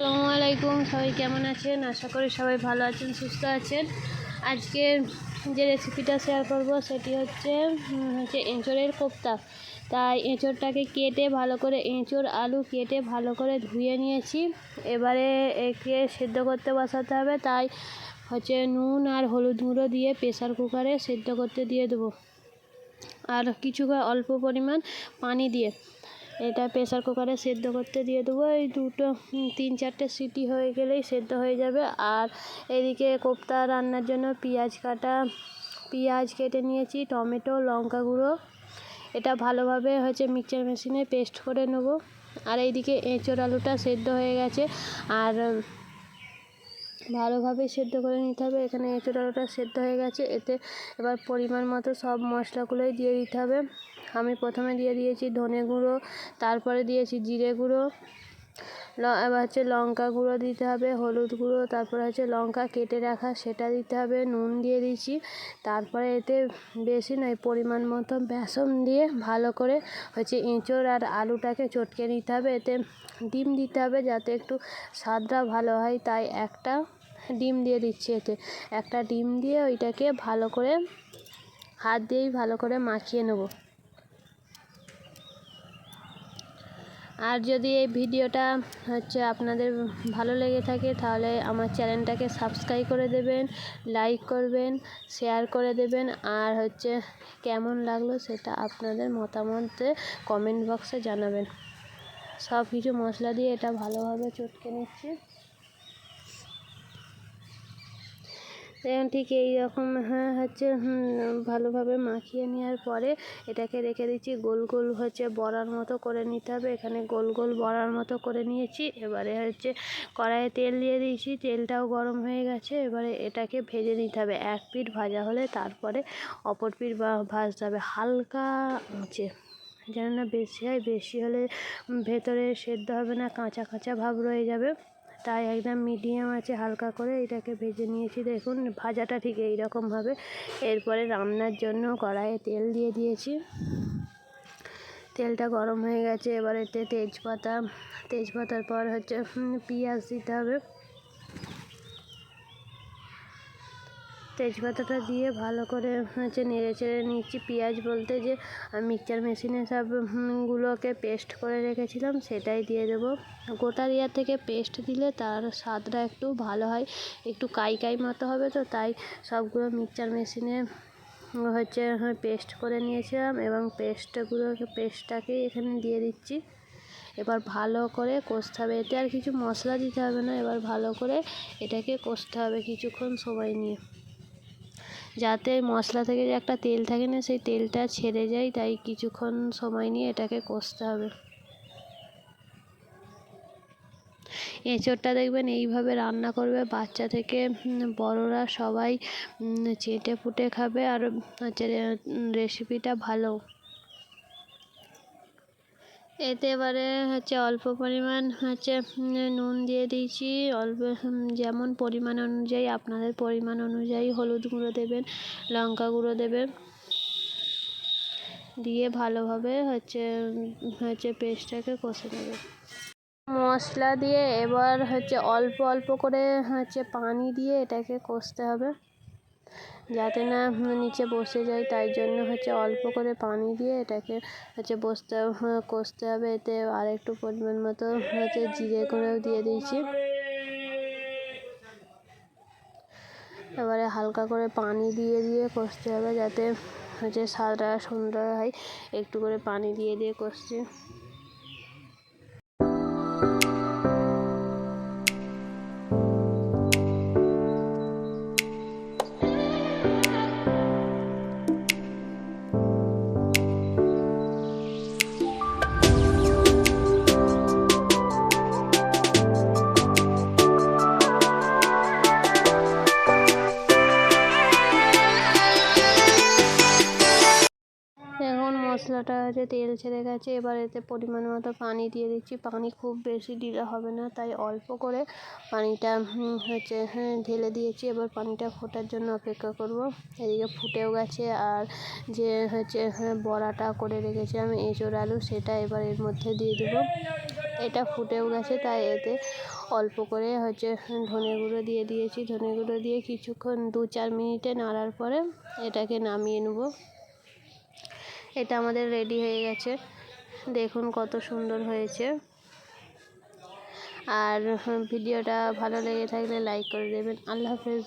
আসসালামু আলাইকুম, সবাই কেমন আছেন? আশা করি সবাই ভালো আছেন, সুস্থ আছেন। আজকের যে রেসিপিটা শেয়ার করব সেটি হচ্ছে এঁচোড়ের কোপ্তা। তাই এঁচোড়টাকে কেটে ভালো করে আলু কেটে ভালো করে ধুয়ে নিয়েছি। এবারে একে সেদ্ধ করতে বসাতে হবে, তাই নুন আর হলুদ গুঁড়ো দিয়ে প্রেসার কুকারে সেদ্ধ করতে দিয়ে দেবো। আর অল্প পরিমাণ পানি দিয়ে এটা প্রেসার কুকারে সেদ্ধ করতে দিয়ে দেবো। এই 3-4টে সিটি হয়ে গেলেই সেদ্ধ হয়ে যাবে। আর এদিকে কোপ্তা রান্নার জন্য পেঁয়াজ কেটে নিয়েছি, টমেটো, লঙ্কা গুঁড়ো, এটা ভালোভাবে মিক্সচার মেশিনে পেস্ট করে নেব। আর এইদিকে এঁচোড় আলুটা সেদ্ধ হয়ে গেছে, আর ভালোভাবে সেদ্ধ করে নিতে হবে। এখানে এঁচোড় আলুটা সেদ্ধ হয়ে গেছে, এতে এবার পরিমাণ মতো সব মশলাগুলোই দিয়ে দিতে হবে। আমি প্রথমে দিয়ে দিয়েছি ধনে গুঁড়ো, তারপরে দিয়েছি জিরে গুঁড়ো, এবার লঙ্কা গুঁড়ো দিতে হবে, হলুদ গুঁড়ো, তারপরে লঙ্কা কেটে রাখা সেটা দিতে হবে, নুন দিয়ে দিচ্ছি। তারপরে এতে বেশি নয়, পরিমাণ মতো বেসন দিয়ে ভালো করে এঁচোড় আর আলুটাকে চটকে নিতে হবে। এতে ডিম দিতে হবে যাতে একটু স্বাদটা ভালো হয়, তাই একটা ডিম দিয়ে দিচ্ছি। এতে একটা ডিম দিয়ে ওইটাকে ভালো করে হাত দিয়েই ভালো করে মাখিয়ে নেব। আর যদি এই ভিডিওটা আপনাদের ভালো লেগে থাকে তাহলে আমার চ্যানেলটাকে সাবস্ক্রাইব করে দেবেন, লাইক করবেন, শেয়ার করে দেবেন। আর কেমন লাগলো সেটা আপনাদের মতামতে কমেন্ট বক্সে জানাবেন। সব কিছু মশলা দিয়ে এটা ভালোভাবে চটকে নিচ্ছি। ঠিক এইরকম ভালোভাবে মাখিয়ে নেওয়ার পরে এটাকে রেখে দিচ্ছি। গোল গোল বড়ার মতো করে নিতে হবে। এখানে গোল গোল বড়ার মতো করে নিয়েছি। এবারে কড়াইয়ে তেল দিয়ে দিয়েছি, তেলটাও গরম হয়ে গেছে। এবারে এটাকে ভেজে নিতে হবে। এক পিঠ ভাজা হলে তারপরে অপর পিঠ ভাজতে হবে হালকা আঁচে, যেন না বেশি হয়। বেশি হলে ভেতরে সেদ্ধ হবে না, কাঁচা কাঁচা ভাব রয়ে যাবে। তাই একদম মিডিয়াম আছে হালকা করে এটাকে ভেজে নিয়েছি। দেখুন ভাজাটা ঠিক এইরকম হবে। এরপরে রান্নার জন্য কড়াইয়ে তেল দিয়ে দিয়েছি, তেলটা গরম হয়ে গেছে। এবার এতে তেজপাতার পর পেঁয়াজ দিতে হবে। তেজপাতাটা দিয়ে ভালো করে নেড়ে চেড়ে নিচ্ছি। পেঁয়াজ বলতে যে মিক্সচার মেশিনে সবগুলোকে পেস্ট করে রেখেছিলাম সেটাই দিয়ে দেবো। গোটা দেওয়ার থেকে পেস্ট দিলে তার স্বাদটা একটু ভালো হয়, একটু কাই মতো হবে। তো তাই সবগুলো মিক্সচার মেশিনে পেস্ট করে নিয়েছিলাম এবং পেস্টটাকেই এখানে দিয়ে দিচ্ছি। এবার ভালো করে কষতে হবে। এতে আর কিছু মশলা দিতে হবে না। এবার ভালো করে এটাকে কষতে হবে কিছুক্ষণ সময় নিয়ে, যাতে মশলা থেকে যে একটা তেল থাকে না সেই তেলটা ছেড়ে যায়। তাই কিছুক্ষণ সময় নিয়ে এটাকে কষতে হবে। এঁচোড়টা দেখবেন এইভাবে রান্না করবে, বাচ্চা থেকে বড়রা সবাই চেটে পুটে খাবে। আর রেসিপিটা ভালো। এতে এবারে অল্প পরিমাণ নুন দিয়ে দিয়েছি। অল্প যেমন পরিমাণ অনুযায়ী, আপনাদের পরিমাণ অনুযায়ী হলুদ গুঁড়ো দেবেন, লঙ্কা গুঁড়ো দেবেন, দিয়ে ভালোভাবে পেস্টটাকে কষে নেবে মশলা দিয়ে। এবার অল্প অল্প করে পানি দিয়ে এটাকে কষতে হবে, যাতে না নিচে বসে যায়। তাই জন্য অল্প করে পানি দিয়ে এটাকে কষতে হবে। এতে আর একটু পরিমাণ মতো জিরে গুঁড়োও দিয়ে দিয়েছি। এবারে হালকা করে পানি দিয়ে কষতে হবে, যাতে স্বাদটা সুন্দর হয়। একটু করে পানি দিয়ে কষছি। মশলাটা তেল ছেড়ে গেছে। এবার এতে পরিমাণ মতো পানি দিয়ে দিচ্ছি। পানি খুব বেশি দিলে হবে না, তাই অল্প করে পানিটা ঢেলে দিয়েছি। এবার পানিটা ফোটার জন্য অপেক্ষা করব। এদিকে ফুটেও গেছে। আর যে বড়াটা করে রেখেছিলাম এঁচোড় আলু, সেটা এবার এর মধ্যে দিয়ে দেবো। এটা ফুটেও গেছে, তাই এতে অল্প করে হচ্ছে ধনে গুঁড়ো দিয়ে দিয়েছি। ধনে গুঁড়ো দিয়ে কিছুক্ষণ 2-4 মিনিটে নাড়ার পরে এটাকে নামিয়ে নেব। এটা আমাদের রেডি হয়ে গেছে, দেখুন কত সুন্দর হয়েছে। আর ভিডিওটা ভালো লেগে থাকলে লাইক করে দেবেন। আল্লাহ হাফেজ।